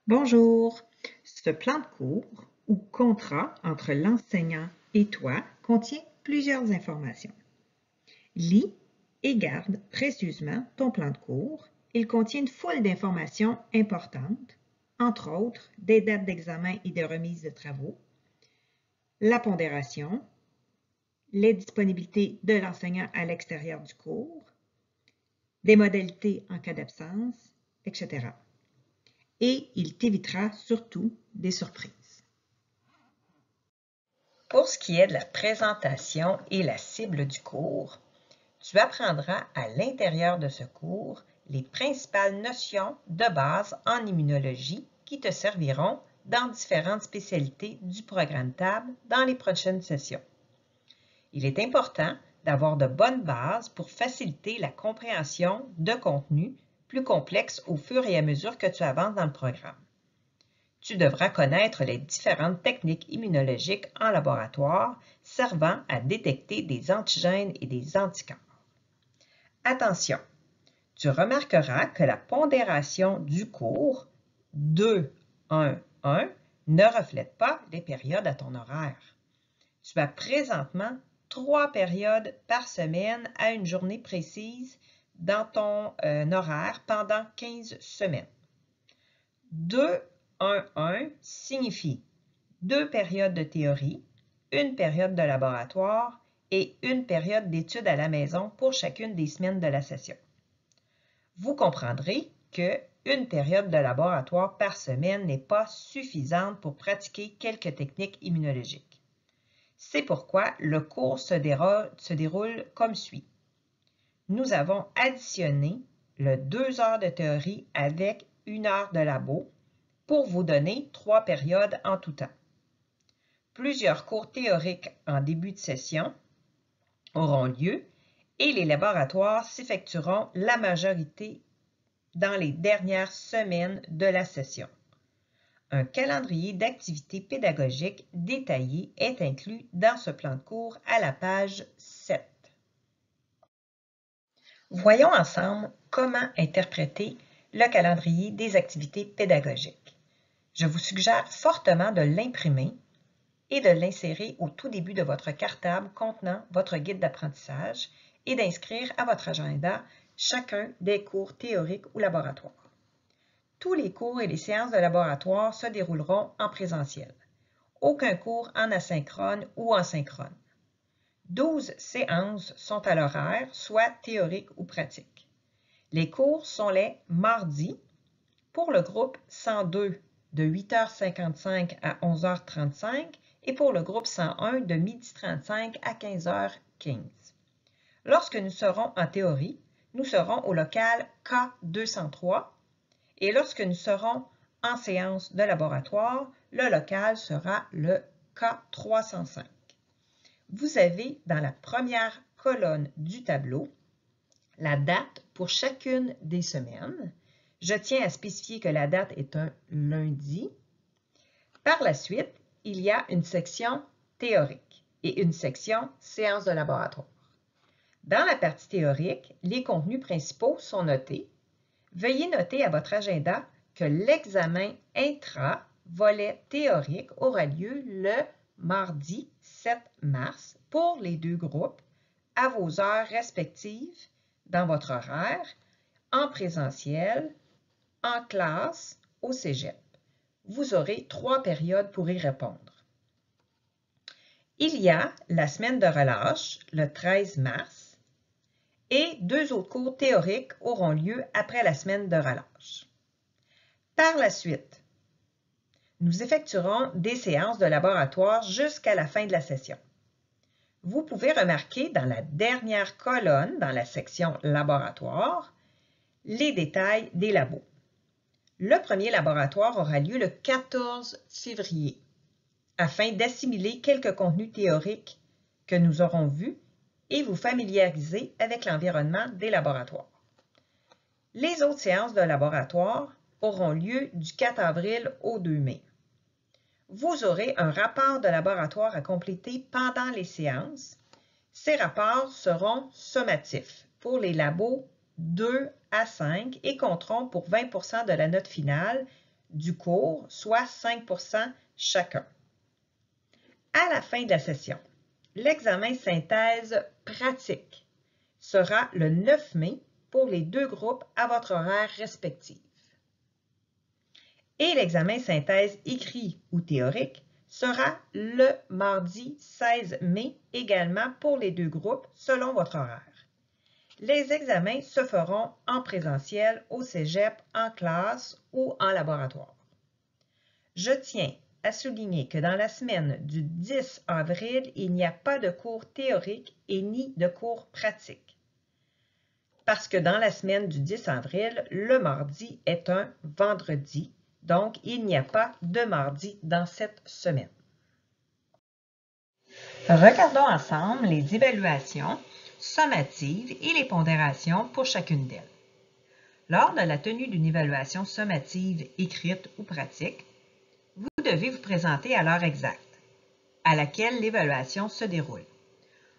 Bonjour. Ce plan de cours ou contrat entre l'enseignant et toi contient plusieurs informations. Lis et garde précieusement ton plan de cours. Il contient une foule d'informations importantes, entre autres des dates d'examen et de remise de travaux, la pondération, les disponibilités de l'enseignant à l'extérieur du cours, des modalités en cas d'absence, etc. Et il t'évitera surtout des surprises. Pour ce qui est de la présentation et la cible du cours, tu apprendras à l'intérieur de ce cours les principales notions de base en immunologie qui te serviront dans différentes spécialités du programme TAB dans les prochaines sessions. Il est important d'avoir de bonnes bases pour faciliter la compréhension de contenus plus complexes au fur et à mesure que tu avances dans le programme. Tu devras connaître les différentes techniques immunologiques en laboratoire servant à détecter des antigènes et des anticorps. Attention, tu remarqueras que la pondération du cours 2-1-1 ne reflète pas les périodes à ton horaire. Tu as présentement 3 périodes par semaine à une journée précise dans ton horaire pendant 15 semaines. 2-1-1 signifie 2 périodes de théorie, 1 période de laboratoire et 1 période d'études à la maison pour chacune des semaines de la session. Vous comprendrez que 1 période de laboratoire par semaine n'est pas suffisante pour pratiquer quelques techniques immunologiques. C'est pourquoi le cours se déroule comme suit. Nous avons additionné le 2 heures de théorie avec 1 heure de labo pour vous donner 3 périodes en tout temps. Plusieurs cours théoriques en début de session auront lieu et les laboratoires s'effectueront la majorité dans les dernières semaines de la session. Un calendrier d'activités pédagogiques détaillé est inclus dans ce plan de cours à la page 7. Voyons ensemble comment interpréter le calendrier des activités pédagogiques. Je vous suggère fortement de l'imprimer et de l'insérer au tout début de votre cartable contenant votre guide d'apprentissage et d'inscrire à votre agenda chacun des cours théoriques ou laboratoires. Tous les cours et les séances de laboratoire se dérouleront en présentiel. Aucun cours en asynchrone ou en synchrone. 12 séances sont à l'horaire, soit théoriques ou pratiques. Les cours sont les mardis pour le groupe 102 de 8h55 à 11h35 et pour le groupe 101 de 12h35 à 15h15. Lorsque nous serons en théorie, nous serons au local K203 et lorsque nous serons en séance de laboratoire, le local sera le K305. Vous avez dans la première colonne du tableau la date pour chacune des semaines. Je tiens à spécifier que la date est un lundi. Par la suite, il y a une section théorique et une section séance de laboratoire. Dans la partie théorique, les contenus principaux sont notés. Veuillez noter à votre agenda que l'examen intra-volet théorique aura lieu le mardi 7 mars pour les 2 groupes à vos heures respectives dans votre horaire, en présentiel, en classe, au cégep. Vous aurez 3 périodes pour y répondre. Il y a la semaine de relâche, le 13 mars, et 2 autres cours théoriques auront lieu après la semaine de relâche. Par la suite, nous effectuerons des séances de laboratoire jusqu'à la fin de la session. Vous pouvez remarquer dans la dernière colonne, dans la section laboratoire, les détails des labos. Le premier laboratoire aura lieu le 14 février afin d'assimiler quelques contenus théoriques que nous aurons vus et vous familiariser avec l'environnement des laboratoires. Les autres séances de laboratoire auront lieu du 4 avril au 2 mai. Vous aurez un rapport de laboratoire à compléter pendant les séances. Ces rapports seront sommatifs pour les labos 2 à 5 et compteront pour 20% de la note finale du cours, soit 5 % chacun. À la fin de la session, l'examen synthèse pratique sera le 9 mai pour les deux groupes à votre horaire respectif. Et l'examen synthèse écrit ou théorique sera le mardi 16 mai également pour les deux groupes selon votre horaire. Les examens se feront en présentiel au cégep, en classe ou en laboratoire. Je tiens à souligner que dans la semaine du 10 avril, il n'y a pas de cours théorique et ni de cours pratique. Parce que dans la semaine du 10 avril, le mardi est un vendredi, donc il n'y a pas de mardi dans cette semaine. Regardons ensemble les évaluations sommatives et les pondérations pour chacune d'elles. Lors de la tenue d'une évaluation sommative écrite ou pratique, vous devez vous présenter à l'heure exacte, à laquelle l'évaluation se déroule.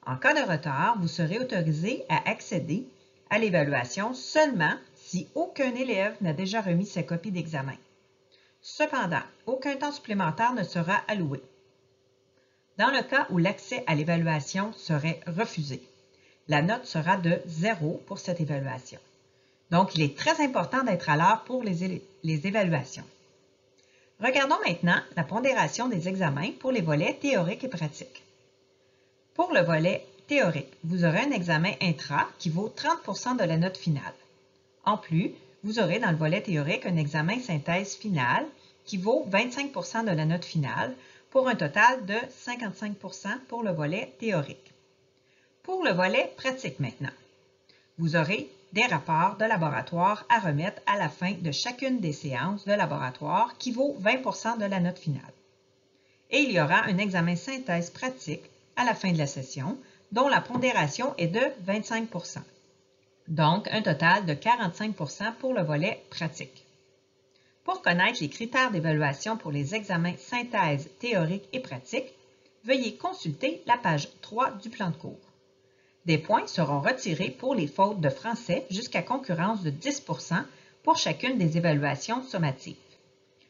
En cas de retard, vous serez autorisé à accéder à l'évaluation seulement si aucun élève n'a déjà remis sa copie d'examen. Cependant, aucun temps supplémentaire ne sera alloué. Dans le cas où l'accès à l'évaluation serait refusé, la note sera de 0 pour cette évaluation. Donc, il est très important d'être à l'heure pour les évaluations. Regardons maintenant la pondération des examens pour les volets théoriques et pratiques. Pour le volet théorique, vous aurez un examen intra qui vaut 30 % de la note finale. En plus, vous aurez dans le volet théorique un examen synthèse finale qui vaut 25 % de la note finale pour un total de 55 % pour le volet théorique. Pour le volet pratique maintenant, vous aurez des rapports de laboratoire à remettre à la fin de chacune des séances de laboratoire qui vaut 20 % de la note finale. Et il y aura un examen synthèse pratique à la fin de la session dont la pondération est de 25 %. Donc, un total de 45 % pour le volet pratique. Pour connaître les critères d'évaluation pour les examens synthèse théorique et pratique, veuillez consulter la page 3 du plan de cours. Des points seront retirés pour les fautes de français jusqu'à concurrence de 10 % pour chacune des évaluations sommatives.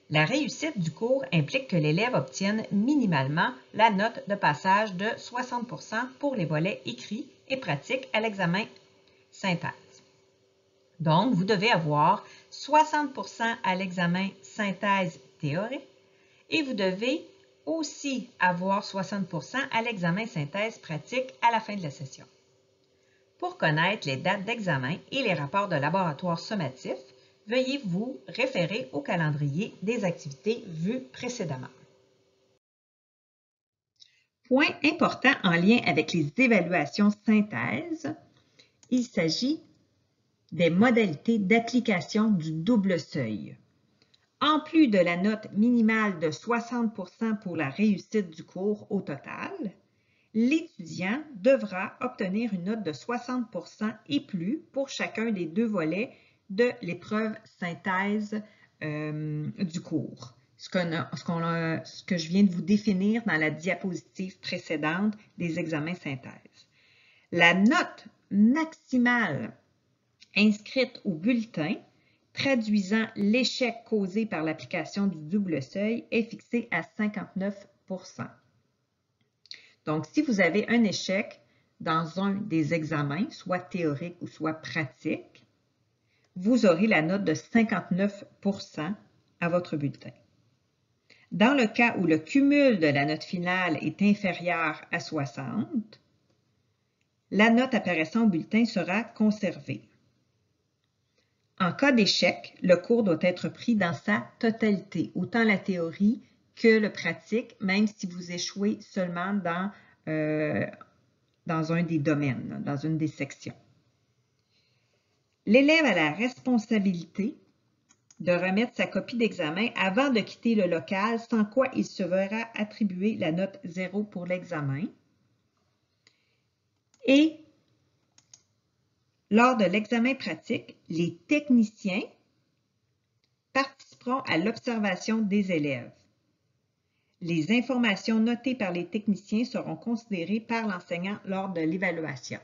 La réussite du cours implique que l'élève obtienne minimalement la note de passage de 60 % pour les volets écrits et pratiques à l'examen synthèse. Donc, vous devez avoir 60 % à l'examen synthèse théorique et vous devez aussi avoir 60 % à l'examen synthèse pratique à la fin de la session. Pour connaître les dates d'examen et les rapports de laboratoire sommatifs, veuillez vous référer au calendrier des activités vues précédemment. Point important en lien avec les évaluations synthèse, il s'agit des modalités d'application du double seuil. En plus de la note minimale de 60 % pour la réussite du cours au total, l'étudiant devra obtenir une note de 60 % et plus pour chacun des deux volets de l'épreuve synthèse du cours. Ce que je viens de vous définir dans la diapositive précédente des examens synthèse. La note maximale inscrite au bulletin traduisant l'échec causé par l'application du double seuil est fixée à 59 %. Donc, si vous avez un échec dans un des examens, soit théorique ou soit pratique, vous aurez la note de 59 % à votre bulletin. Dans le cas où le cumul de la note finale est inférieur à 60, la note apparaissant au bulletin sera conservée. En cas d'échec, le cours doit être pris dans sa totalité, autant la théorie que le pratique, même si vous échouez seulement dans un des domaines, dans une des sections. L'élève a la responsabilité de remettre sa copie d'examen avant de quitter le local, sans quoi il se verra attribuer la note 0 pour l'examen. Et lors de l'examen pratique, les techniciens participeront à l'observation des élèves. Les informations notées par les techniciens seront considérées par l'enseignant lors de l'évaluation.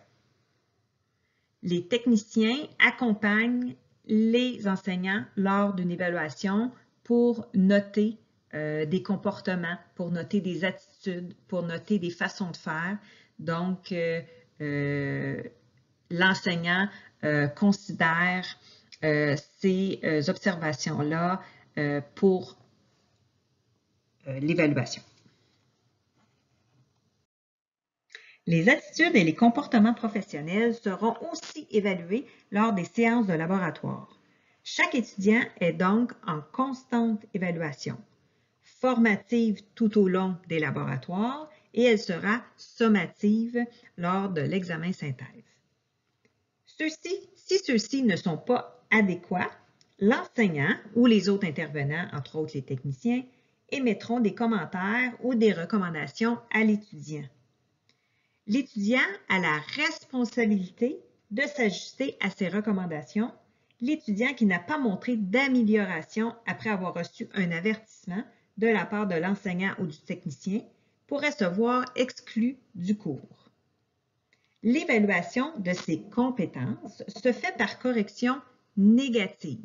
Les techniciens accompagnent les enseignants lors d'une évaluation pour noter des comportements, pour noter des attitudes, pour noter des façons de faire. Donc, l'enseignant considère ces observations-là pour l'évaluation. Les attitudes et les comportements professionnels seront aussi évalués lors des séances de laboratoire. Chaque étudiant est donc en constante évaluation, formative tout au long des laboratoires et elle sera sommative lors de l'examen synthèse. Si ceux-ci ne sont pas adéquats, l'enseignant ou les autres intervenants, entre autres les techniciens, émettront des commentaires ou des recommandations à l'étudiant. L'étudiant a la responsabilité de s'ajuster à ces recommandations. L'étudiant qui n'a pas montré d'amélioration après avoir reçu un avertissement de la part de l'enseignant ou du technicien pourrait se voir exclu du cours. L'évaluation de ces compétences se fait par correction négative.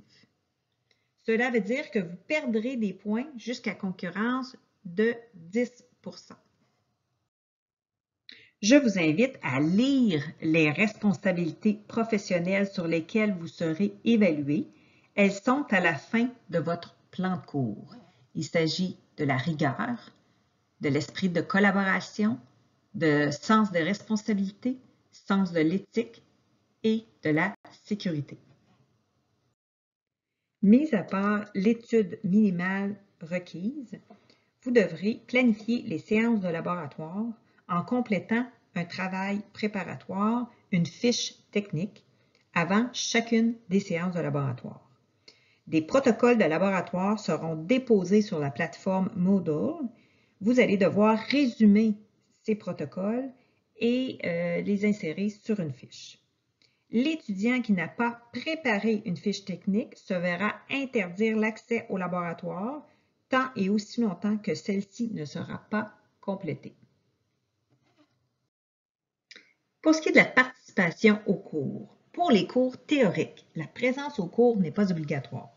Cela veut dire que vous perdrez des points jusqu'à concurrence de 10 %. Je vous invite à lire les responsabilités professionnelles sur lesquelles vous serez évalué. Elles sont à la fin de votre plan de cours. Il s'agit de la rigueur, de l'esprit de collaboration, de sens de responsabilité, sens de l'éthique et de la sécurité. Mis à part l'étude minimale requise, vous devrez planifier les séances de laboratoire en complétant un travail préparatoire, une fiche technique, avant chacune des séances de laboratoire. Des protocoles de laboratoire seront déposés sur la plateforme Moodle. Vous allez devoir résumer ces protocoles et les insérer sur une fiche. L'étudiant qui n'a pas préparé une fiche technique se verra interdire l'accès au laboratoire tant et aussi longtemps que celle-ci ne sera pas complétée. Pour ce qui est de la participation au cours, pour les cours théoriques, la présence au cours n'est pas obligatoire.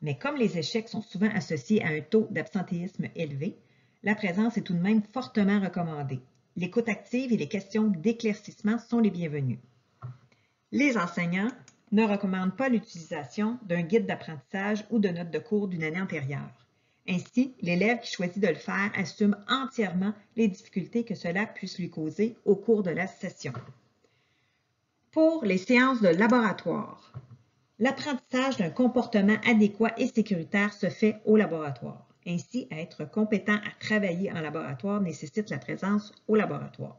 Mais comme les échecs sont souvent associés à un taux d'absentéisme élevé, la présence est tout de même fortement recommandée. L'écoute active et les questions d'éclaircissement sont les bienvenues. Les enseignants ne recommandent pas l'utilisation d'un guide d'apprentissage ou de notes de cours d'une année antérieure. Ainsi, l'élève qui choisit de le faire assume entièrement les difficultés que cela puisse lui causer au cours de la session. Pour les séances de laboratoire, l'apprentissage d'un comportement adéquat et sécuritaire se fait au laboratoire. Ainsi, être compétent à travailler en laboratoire nécessite la présence au laboratoire.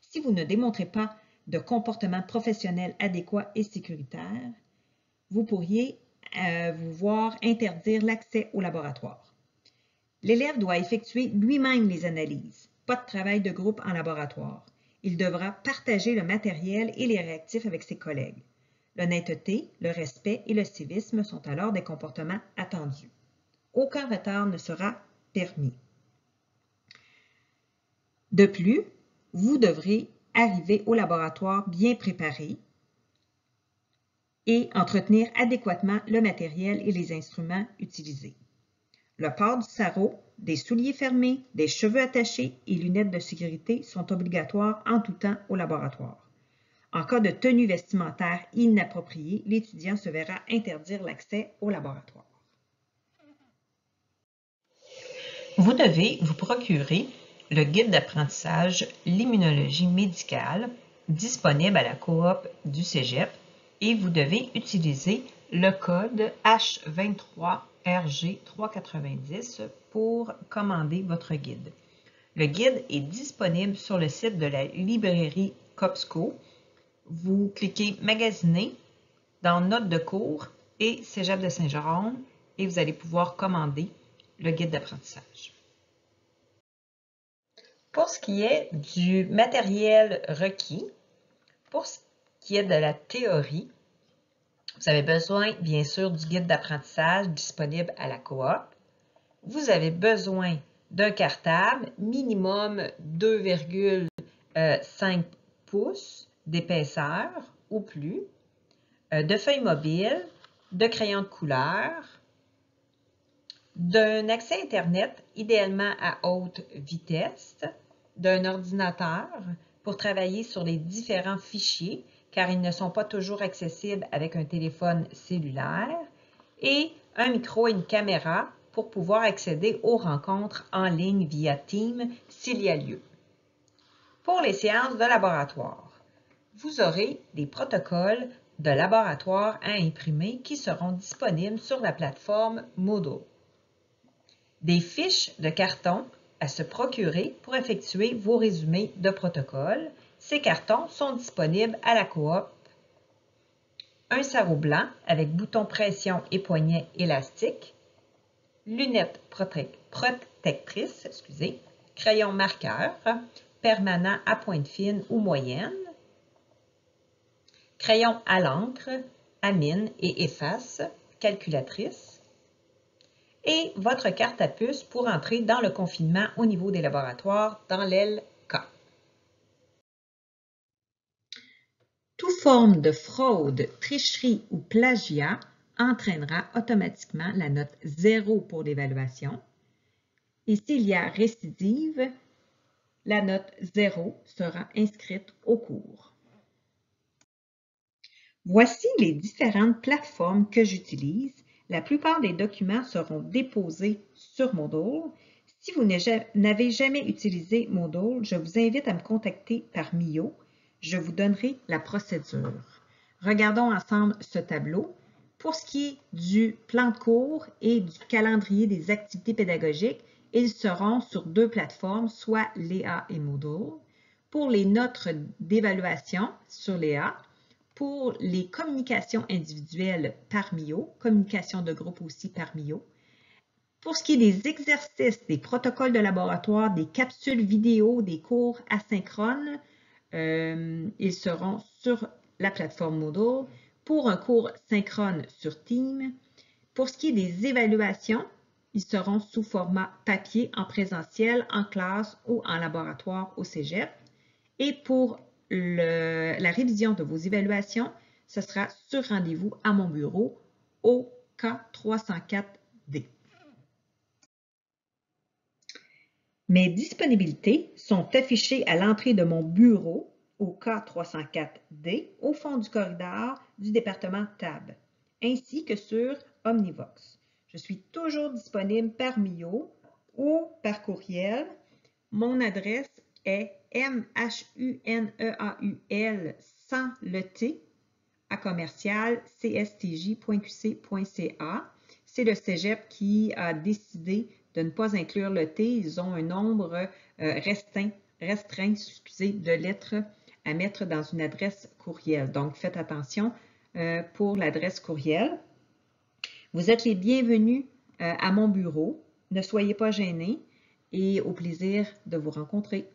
Si vous ne démontrez pas de comportement professionnel adéquat et sécuritaire, vous pourriez vous voir interdire l'accès au laboratoire. L'élève doit effectuer lui-même les analyses, pas de travail de groupe en laboratoire. Il devra partager le matériel et les réactifs avec ses collègues. L'honnêteté, le respect et le civisme sont alors des comportements attendus. Aucun retard ne sera permis. De plus, vous devrez arriver au laboratoire bien préparé et entretenir adéquatement le matériel et les instruments utilisés. Le port du sarrau, des souliers fermés, des cheveux attachés et lunettes de sécurité sont obligatoires en tout temps au laboratoire. En cas de tenue vestimentaire inappropriée, l'étudiant se verra interdire l'accès au laboratoire. Vous devez vous procurer le guide d'apprentissage L'immunologie médicale disponible à la coop du Cégep et vous devez utiliser le code H23RG390 pour commander votre guide. Le guide est disponible sur le site de la librairie Copsco. Vous cliquez « Magasiner » dans « Notes de cours » et « Cégep de Saint-Jérôme » et vous allez pouvoir commander le guide d'apprentissage. Pour ce qui est du matériel requis, pour ce qui est de la théorie, vous avez besoin bien sûr du guide d'apprentissage disponible à la coop. Vous avez besoin d'un cartable minimum 2,5 pouces d'épaisseur ou plus, de feuilles mobiles, de crayons de couleur, d'un accès Internet, idéalement à haute vitesse, d'un ordinateur pour travailler sur les différents fichiers, car ils ne sont pas toujours accessibles avec un téléphone cellulaire, et un micro et une caméra pour pouvoir accéder aux rencontres en ligne via Teams s'il y a lieu. Pour les séances de laboratoire, vous aurez des protocoles de laboratoire à imprimer qui seront disponibles sur la plateforme Moodle. Des fiches de carton à se procurer pour effectuer vos résumés de protocoles. Ces cartons sont disponibles à la coop. Un sarrau blanc avec bouton pression et poignet élastique, lunettes protectrices, crayon marqueur permanent à pointe fine ou moyenne, crayon à l'encre, à mine et efface, calculatrice, et votre carte à puce pour entrer dans le confinement au niveau des laboratoires dans l'aile K. Toute forme de fraude, tricherie ou plagiat entraînera automatiquement la note 0 pour l'évaluation. Et s'il y a récidive, la note 0 sera inscrite au cours. Voici les différentes plateformes que j'utilise. La plupart des documents seront déposés sur Moodle. Si vous n'avez jamais utilisé Moodle, je vous invite à me contacter par Mio. Je vous donnerai la procédure. Regardons ensemble ce tableau. Pour ce qui est du plan de cours et du calendrier des activités pédagogiques, ils seront sur deux plateformes, soit Léa et Moodle. Pour les notes d'évaluation sur Léa, pour les communications individuelles par Mio, communication de groupe aussi par Mio. Pour ce qui est des exercices, des protocoles de laboratoire, des capsules vidéo, des cours asynchrones, ils seront sur la plateforme Moodle. Pour un cours synchrone sur Teams. Pour ce qui est des évaluations, ils seront sous format papier en présentiel, en classe ou en laboratoire au cégep. Et pour la révision de vos évaluations, ce sera sur rendez-vous à mon bureau au K304D. Mes disponibilités sont affichées à l'entrée de mon bureau au K304D au fond du corridor du département TAB, ainsi que sur Omnivox. Je suis toujours disponible par Mio ou par courriel. Mon adresse est mhuneaul sans le T à commercial cstj.qc.ca. C'est le cégep qui a décidé de ne pas inclure le T. Ils ont un nombre restreint de lettres à mettre dans une adresse courriel. Donc, faites attention pour l'adresse courriel. Vous êtes les bienvenus à mon bureau. Ne soyez pas gênés et au plaisir de vous rencontrer.